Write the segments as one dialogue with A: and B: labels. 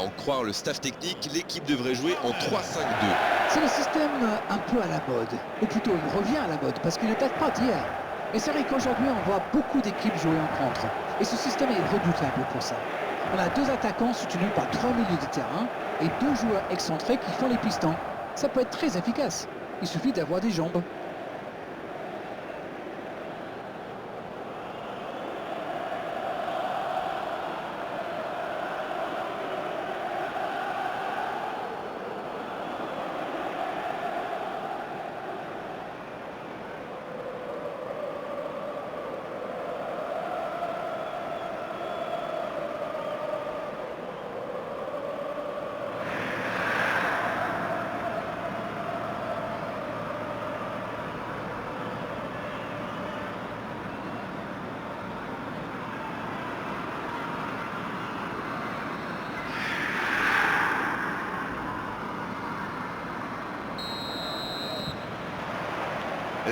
A: en croire le staff technique, l'équipe devrait jouer en 3-5-2.
B: C'est le système un peu à la mode, ou plutôt il revient à la mode parce qu'il ne date pas d'hier. Et c'est vrai qu'aujourd'hui on voit beaucoup d'équipes jouer en contre, et ce système est redoutable pour ça. On a 2 attaquants soutenus par 3 milieux de terrain et 2 joueurs excentrés qui font les pistons. Ça peut être très efficace, il suffit d'avoir des jambes.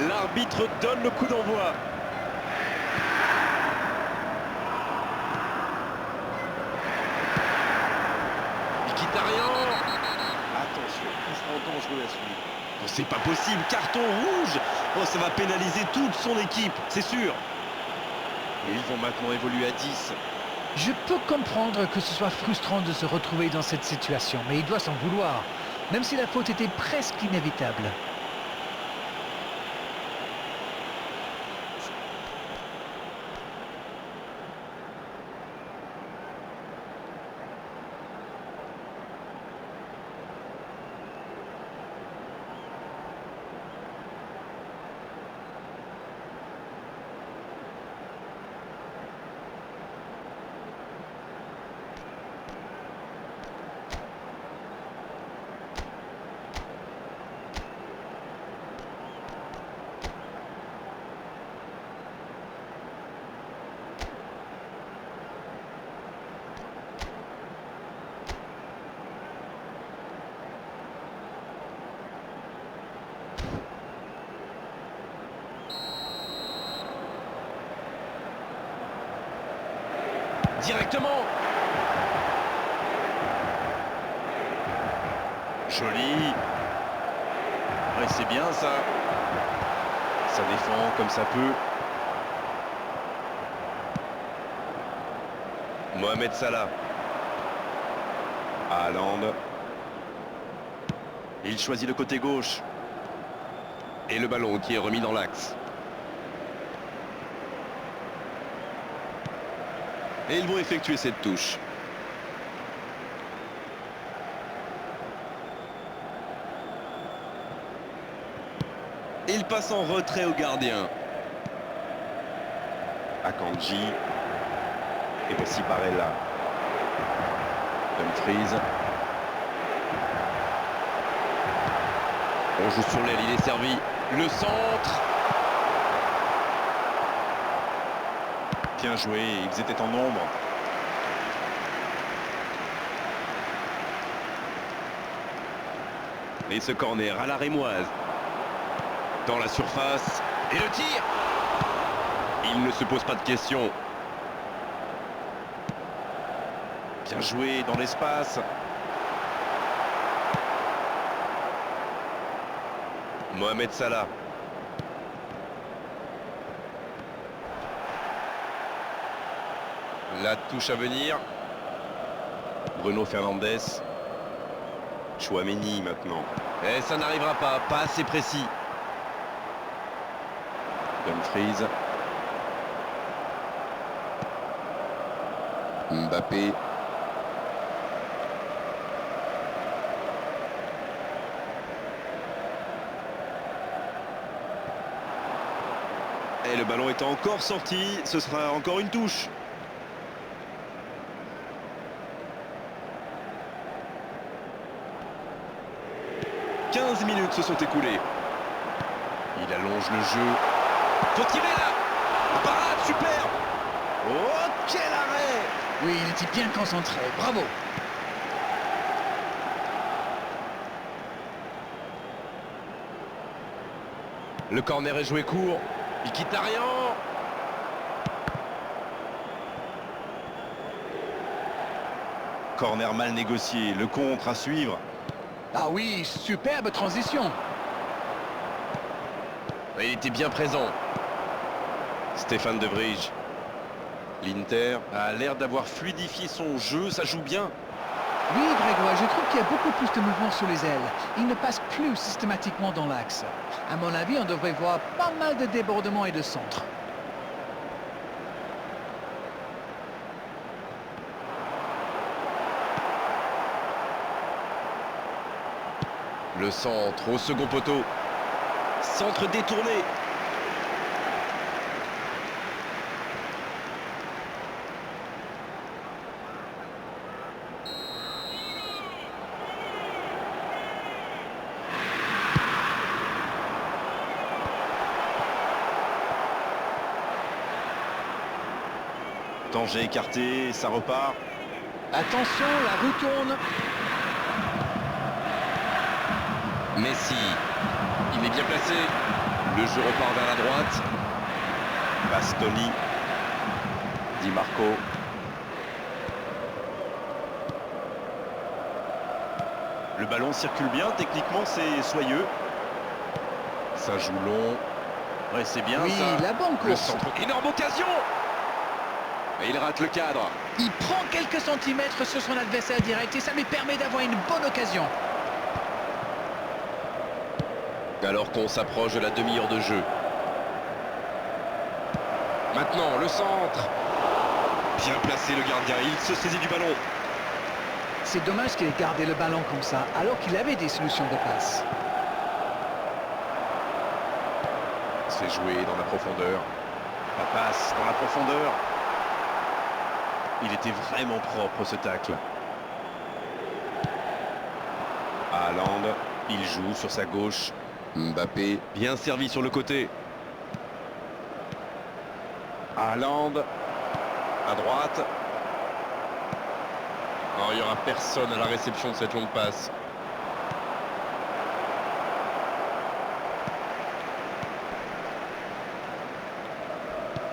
C: L'arbitre donne le coup d'envoi. Mkhitaryan.
D: Attention, touchement dangereux à suivre.
C: Oh, c'est pas possible, carton rouge. Oh, ça va pénaliser toute son équipe, c'est sûr. Et ils vont maintenant évoluer à 10.
B: Je peux comprendre que ce soit frustrant de se retrouver dans cette situation, mais il doit s'en vouloir, même si la faute était presque inévitable.
C: Directement. Joli. Ouais, c'est bien ça. Ça défend comme ça peut. Mohamed Salah. Haaland. Il choisit le côté gauche.
A: Et le ballon qui est remis dans l'axe. Et ils vont effectuer cette touche. Il passe en retrait au gardien.
C: Akanji. Et voici Barella. Dumfries. On joue sur l'aile, il est servi. Le centre. Bien joué, ils étaient en nombre.
A: Et ce corner à la rémoise. Dans la surface. Et le tir. Il ne se pose pas de questions.
C: Bien joué dans l'espace.
A: Mohamed Salah. La touche à venir.
C: Bruno Fernandes. Chouameni maintenant.
A: Et ça n'arrivera pas assez précis.
C: Dumfries.
A: Mbappé. Et le ballon est encore sorti, ce sera encore une touche. « 15 minutes se sont écoulées. »
C: Il allonge le jeu.
A: Faut tirer là. Parade, superbe. Oh, quel arrêt.
B: Oui, il était bien concentré, bravo.
A: Le corner est joué court. Mkhitaryan.
C: corner mal négocié, le contre à suivre.
B: Ah oui, superbe transition.
A: Il était bien présent. Stéphane De Vrij. L'Inter a l'air d'avoir fluidifié son jeu, ça joue bien.
B: Oui, Grégoire, je trouve qu'il y a beaucoup plus de mouvement sur les ailes. Il ne passe plus systématiquement dans l'axe. À mon avis, on devrait voir pas mal de débordements et de centres.
A: Le centre au second poteau.
C: Centre détourné. Danger écarté, ça repart.
B: Attention, la roue tourne.
A: Messi. Il est bien placé. Le jeu repart vers la droite.
C: Bastoni. Di Marco. Le ballon circule bien, techniquement c'est soyeux.
A: Ça joue long.
C: Ouais, c'est bien
B: Oui,
C: ça.
B: la bonne
A: Le
B: course.
A: centre. Énorme occasion. Et il rate le cadre.
B: Il prend quelques centimètres sur son adversaire direct et ça lui permet d'avoir une bonne occasion.
A: Alors qu'on s'approche de la demi-heure de jeu. Maintenant, le centre.
C: Bien placé le gardien, il se saisit du ballon.
B: C'est dommage qu'il ait gardé le ballon comme ça, alors qu'il avait des solutions de passe.
A: C'est joué dans la profondeur.
C: La passe dans la profondeur. Il était vraiment propre ce tacle. Haaland, il joue sur sa gauche.
A: Mbappé, bien servi sur le côté.
C: Haaland, à droite.
A: Non, il n'y aura personne à la réception de cette longue passe.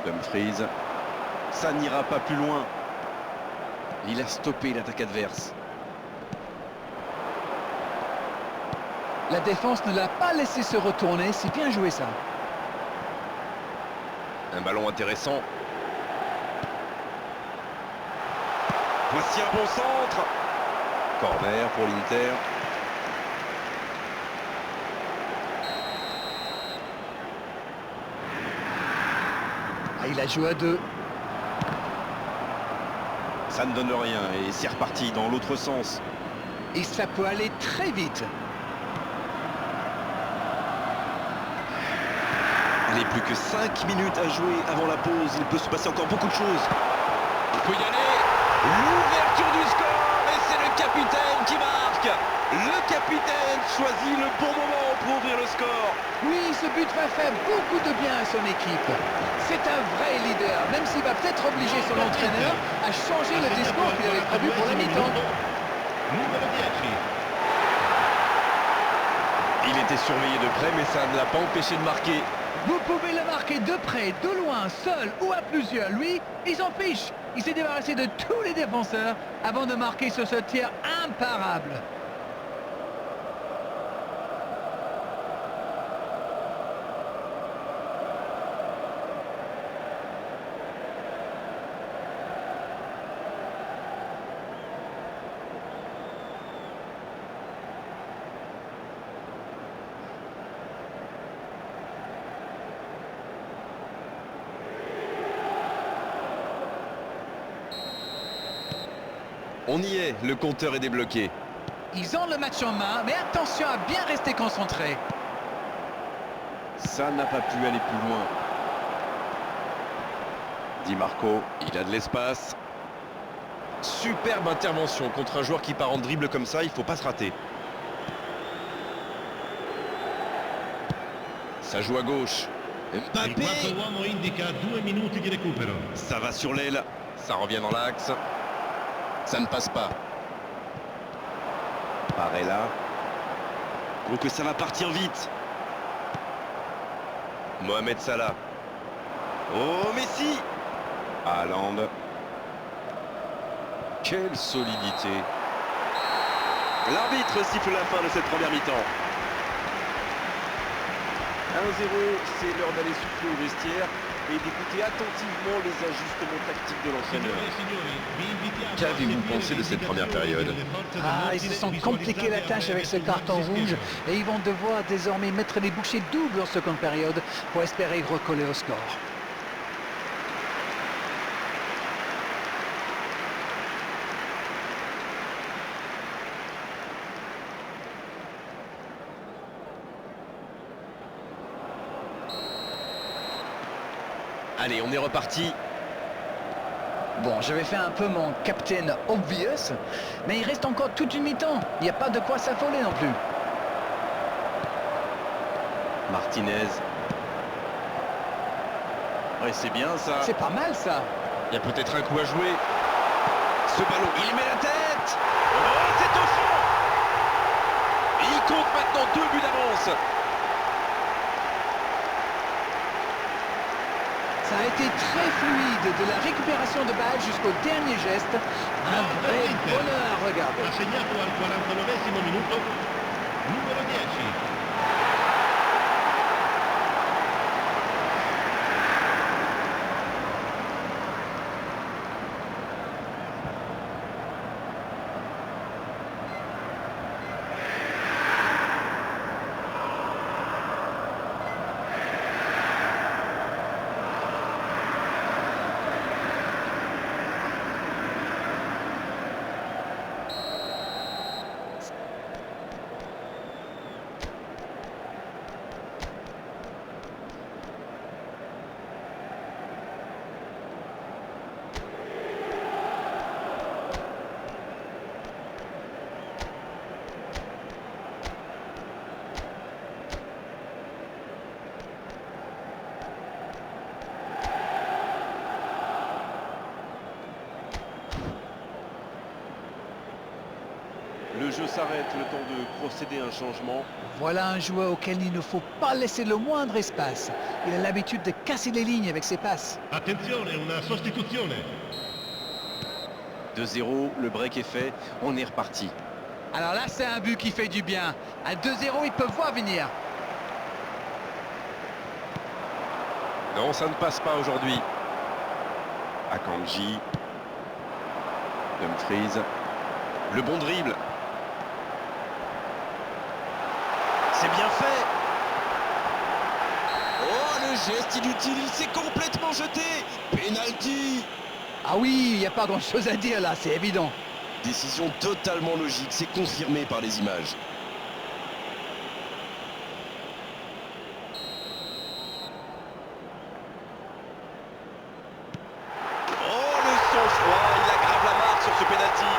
C: Dumfries, ça n'ira pas plus loin.
A: Il a stoppé l'attaque adverse.
B: La défense ne l'a pas laissé se retourner, c'est bien joué ça.
A: Un ballon intéressant.
C: Voici un bon centre. Corner pour l'Inter.
B: Ah, il a joué à deux.
C: Ça ne donne rien et c'est reparti dans l'autre sens.
B: Et ça peut aller très vite.
C: Allez, plus que 5 minutes à jouer avant la pause. Il peut se passer encore beaucoup de choses.
A: Il peut y aller. L'ouverture du score. Et c'est le capitaine qui marque. Le capitaine choisit le bon moment pour ouvrir le score.
B: Oui, ce but va faire beaucoup de bien à son équipe. C'est un vrai leader, même s'il va peut-être obliger son entraîneur à changer le discours qu'il avait prévu pour la mi-temps.
A: Il était surveillé de près, mais ça ne l'a pas empêché de marquer.
B: Vous pouvez le marquer de près, de loin, seul ou à plusieurs. Lui, il s'en fiche. Il s'est débarrassé de tous les défenseurs avant de marquer sur ce tir imparable.
A: On y est, le compteur est débloqué.
B: Ils ont le match en main, mais attention à bien rester concentré.
C: Ça n'a pas pu aller plus loin. Di Marco.
A: Il a de l'espace. Superbe intervention contre un joueur qui part en dribble comme ça, il ne faut pas se rater. Ça joue à gauche.
E: Il
A: Mbappé.
E: quarto uomo indica 2 minuti di recupero.
C: Ça va sur l'aile.
A: Ça revient dans l'axe. Ça ne passe pas.
C: Barella. Oh, que ça va partir vite.
A: Mohamed Salah.
C: Oh, Messi. Haaland. Quelle solidité. L'arbitre siffle la fin de cette première mi-temps. 1-0, c'est l'heure d'aller souffler au vestiaire et d'écouter attentivement les ajustements tactiques de l'entraîneur.
A: Qu'avez-vous pensé de cette première période?
B: Ah, ils se sont compliqués la tâche avec ce carton rouge et ils vont devoir désormais mettre les bouchées doubles en seconde période pour espérer recoller au score.
C: Allez, on est reparti.
B: Bon, j'avais fait un peu mon Captain Obvious, mais il reste encore toute une mi-temps. Il n'y a pas de quoi s'affoler non plus.
C: Martinez. Ouais, c'est bien ça.
B: C'est pas mal ça.
A: Il y a peut-être un coup à jouer. Ce ballon, il met la tête. Oh, c'est au fond. Et il compte maintenant 2 buts d'avance.
B: Ça a été très fluide, de la récupération de balle jusqu'au dernier geste. Un vrai bonheur à regarder.
E: Ha segnato al 49esimo minuto numero 10.
C: Le jeu s'arrête, le temps de procéder à un changement.
B: Voilà un joueur auquel il ne faut pas laisser le moindre espace. Il a l'habitude de casser les lignes avec ses passes.
E: Attenzione, una sostituzione.
C: 2-0, le break est fait, on est reparti.
B: Alors là, c'est un but qui fait du bien. À 2-0, ils peuvent voir venir.
A: Non, ça ne passe pas aujourd'hui.
C: Akanji. Dumfries. Le bon dribble. C'est bien fait. Oh, le geste inutile, il s'est complètement jeté. Penalty.
B: Ah oui, il n'y a pas grand-chose à dire là, c'est évident.
C: Décision totalement logique, c'est confirmé par les images. Oh, le sang-froid, il aggrave la marque sur ce penalty.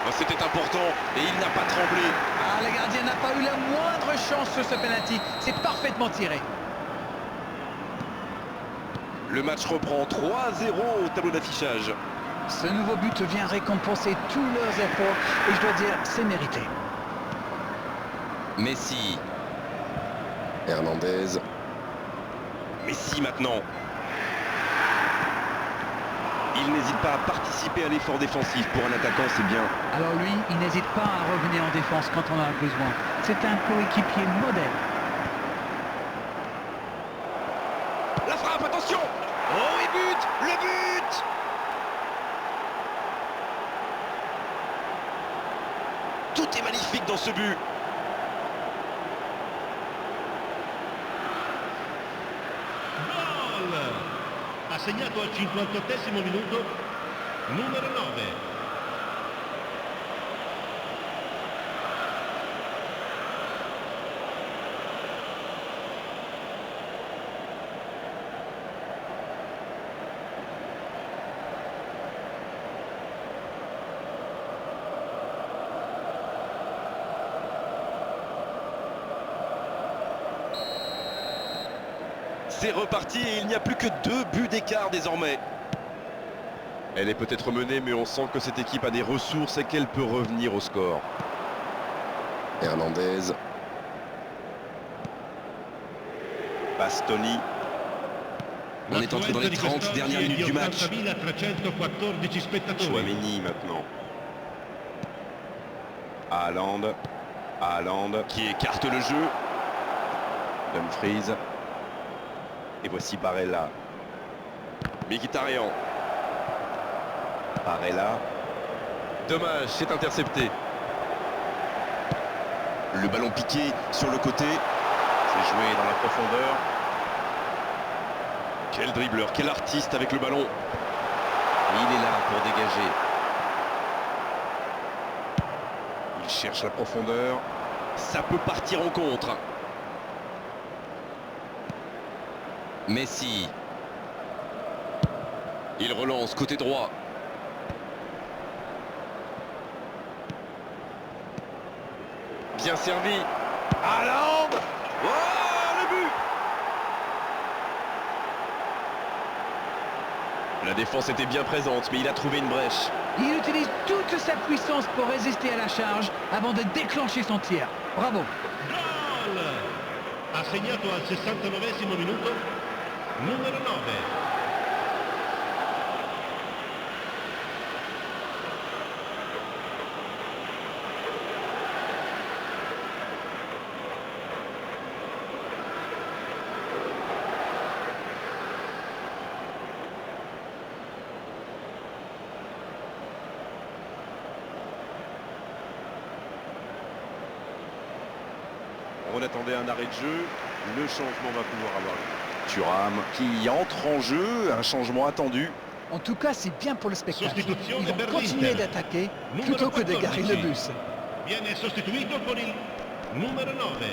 A: Oh, c'était important et il n'a pas tremblé.
B: Ah, le gardien n'a pas eu la moindre chance sur ce penalty. C'est parfaitement tiré.
C: Le match reprend 3-0 au tableau d'affichage.
B: Ce nouveau but vient récompenser tous leurs efforts et je dois dire, c'est mérité.
C: Messi.
A: Hernandez.
C: Messi maintenant. Il n'hésite pas à participer à l'effort défensif. Pour un attaquant, c'est bien.
B: Alors lui, il n'hésite pas à revenir en défense quand on en a besoin. C'est un coéquipier modèle.
C: La frappe, attention. Oh, et but. Le but. Tout est magnifique dans ce but.
E: Gol! Ha segnato al 58esimo minuto numero 9.
C: C'est reparti et il n'y a plus que 2 buts d'écart désormais.
A: Elle est peut-être menée, mais on sent que cette équipe a des ressources et qu'elle peut revenir au score. Hernandez.
C: Bastoni. On est entré dans les 30 dernières minutes du match.
E: 80.314 spettatori.
C: Chouameni maintenant. Haaland. Haaland qui écarte le jeu. Dumfries. Et voici Barella. Mkhitaryan. Barella. Dommage, c'est intercepté. Le ballon piqué sur le côté. C'est joué dans la profondeur. Quel dribbleur, quel artiste avec le ballon. Et il est là pour dégager. Il cherche la profondeur. Ça peut partir en contre. Messi. Il relance côté droit. Bien servi. Haaland. Oh, le but. La défense était bien présente, mais il a trouvé une brèche.
B: Il utilise toute sa puissance pour résister à la charge avant de déclencher son tir. Bravo.
E: Gol! Ha segnato al 69esimo minuto numero 9.
C: On attendait un arrêt de jeu, le changement va pouvoir avoir lieu. Thuram qui entre en jeu, un changement attendu.
B: En tout cas, c'est bien pour le spectacle.
E: Sostituzione
B: Ils
E: per
B: vont continuer
E: l'Inter.
B: d'attaquer
E: Numero
B: plutôt que de
E: 14.
B: garer le bus.
E: Viene sostituito con il numero 9.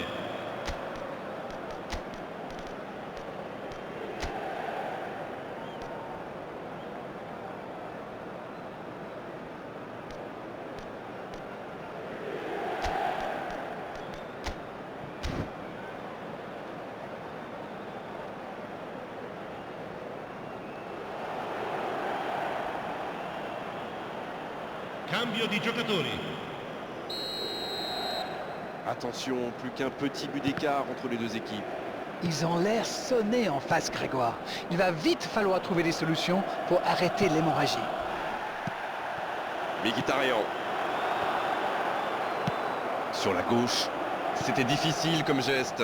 E: Cambio di giocatori.
C: Attention, plus qu'un petit but d'écart entre les deux équipes.
B: Ils ont l'air sonnés en face, Grégoire. Il va vite falloir trouver des solutions pour arrêter l'hémorragie.
C: Mkhitaryan. Sur la gauche. C'était difficile comme geste.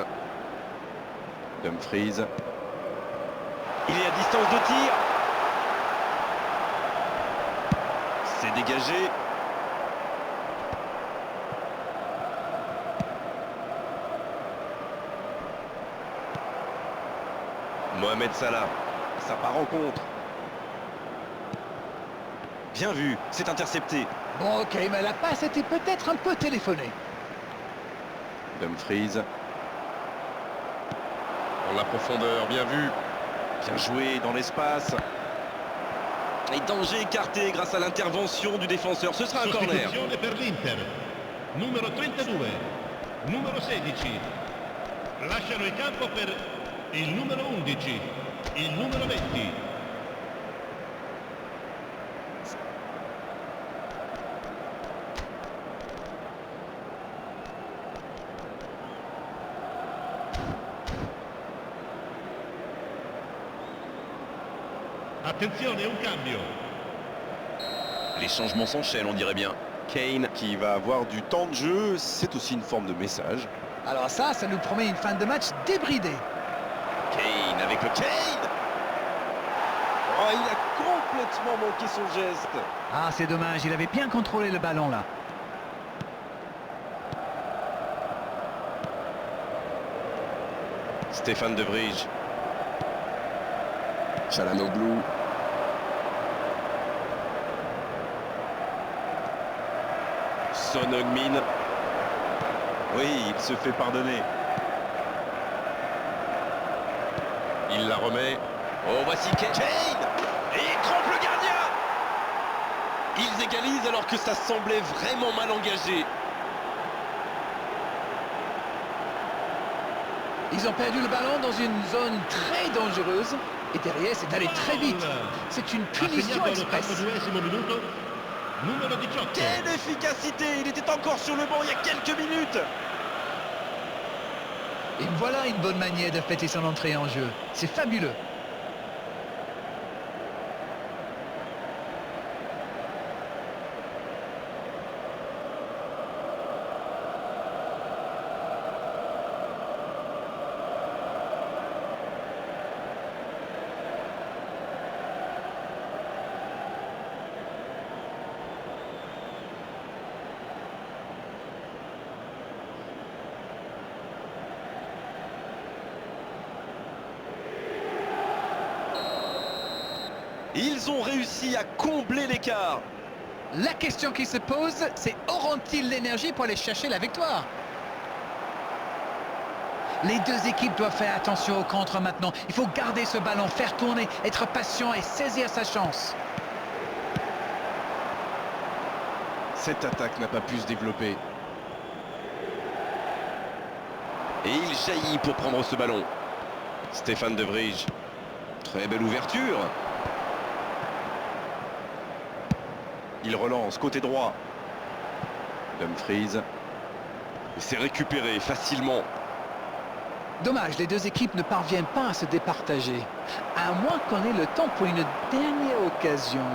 C: Dumfries. Il est à distance de tir. C'est dégagé. Mohamed Salah. Ça part en contre. Bien vu, c'est intercepté.
B: Bon, ok, mais la passe était peut-être un peu téléphonée.
C: Dumfries. Dans la profondeur, bien vu. Bien joué dans l'espace. Et danger écarté grâce à l'intervention du défenseur. Ce sera un corner.
E: Sostituzione per l'Inter. Numero 32. Numero 16. Lasciano il campo per il numero 11. Il numero 20. Attenzione, un cambio.
C: Les changements s'enchaînent, on dirait bien. Kane qui va avoir du temps de jeu, c'est aussi une forme de message.
B: Alors ça nous promet une fin de match débridée.
C: Kane avec le Kane. Oh, il a complètement manqué son geste.
B: Ah, c'est dommage, il avait bien contrôlé le ballon là.
C: Stéphane De Vrij. Çalhanoğlu. Son Heung-min. Oui, il se fait pardonner. Il la remet. Oh, voici Kane. Et il trompe le gardien. Ils égalisent alors que ça semblait vraiment mal engagé.
B: Ils ont perdu le ballon dans une zone très dangereuse. Et derrière, c'est allé très vite. C'est une
E: Ha
B: punition
E: segnato
B: express.
E: all'82esimo minuto numero 18.
C: Quelle efficacité! Il était encore sur le banc il y a quelques minutes.
B: Et voilà une bonne manière de fêter son entrée en jeu. C'est fabuleux.
C: Ils ont réussi à combler l'écart.
B: La question qui se pose, c'est auront-ils l'énergie pour aller chercher la victoire? Les deux équipes doivent faire attention au contre maintenant. Il faut garder ce ballon, faire tourner, être patient et saisir sa chance.
C: Cette attaque n'a pas pu se développer. Et il jaillit pour prendre ce ballon. Stéphane De Vrij. Très belle ouverture. Il relance côté droit. Dumfries. C'est récupéré facilement.
B: Dommage, les deux équipes ne parviennent pas à se départager. À moins qu'on ait le temps pour une dernière occasion.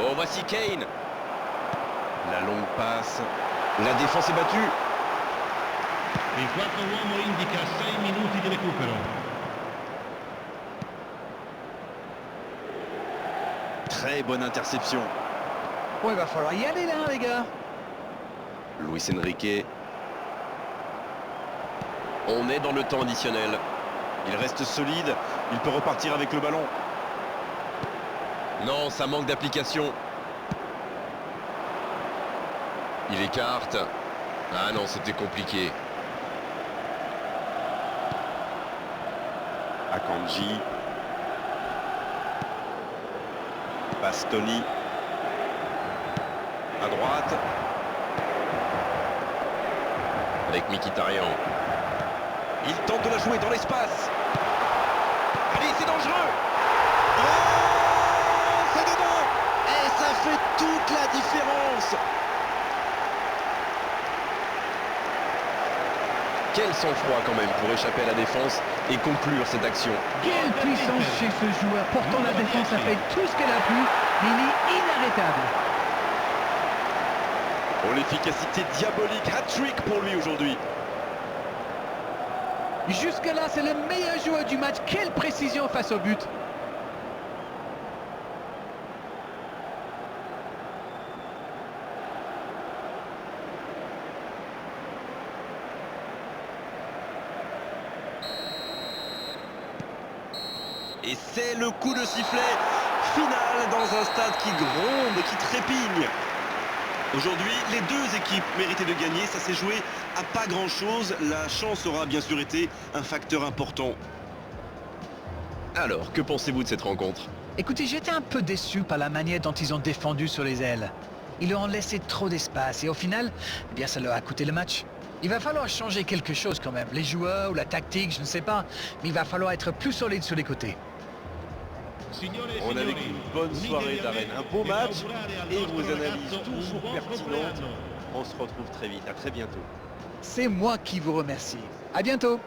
C: Oh, voici Kane. La longue passe. La défense est battue.
E: Il quarto uomo indica 6 minuti di recupero.
C: Très bonne interception.
B: Bon, il va falloir y aller là, les gars.
C: Luis Enrique. On est dans le temps additionnel. Il reste solide. Il peut repartir avec le ballon. Non, ça manque d'application. Il écarte. Ah non, c'était compliqué. Akanji. Bastoni. À droite. Avec Mkhitaryan. Il tente de la jouer dans l'espace. Allez, c'est dangereux. Oh, c'est dedans. Et ça fait toute la différence. Quel sang-froid quand même pour échapper à la défense et conclure cette action.
B: Quelle puissance chez ce joueur. Pourtant, la défense a fait tout ce qu'elle a pu, mais il est inarrêtable.
C: Oh, l'efficacité diabolique. Hat-trick pour lui aujourd'hui.
B: Jusque-là, c'est le meilleur joueur du match. Quelle précision face au but.
C: Et c'est le coup de sifflet final dans un stade qui gronde, qui trépigne. Aujourd'hui, les deux équipes méritaient de gagner. Ça s'est joué à pas grand-chose. La chance aura bien sûr été un facteur important. Alors, que pensez-vous de cette rencontre?
B: Écoutez, j'étais un peu déçu par la manière dont ils ont défendu sur les ailes. Ils leur ont laissé trop d'espace et au final, eh bien, ça leur a coûté le match. Il va falloir changer quelque chose quand même. Les joueurs ou la tactique, je ne sais pas. Mais il va falloir être plus solide sur les côtés.
D: On a vécu une bonne soirée d'arène, un beau match et vos analyses toujours pertinentes. On se retrouve très vite, à très bientôt.
B: C'est moi qui vous remercie. À bientôt.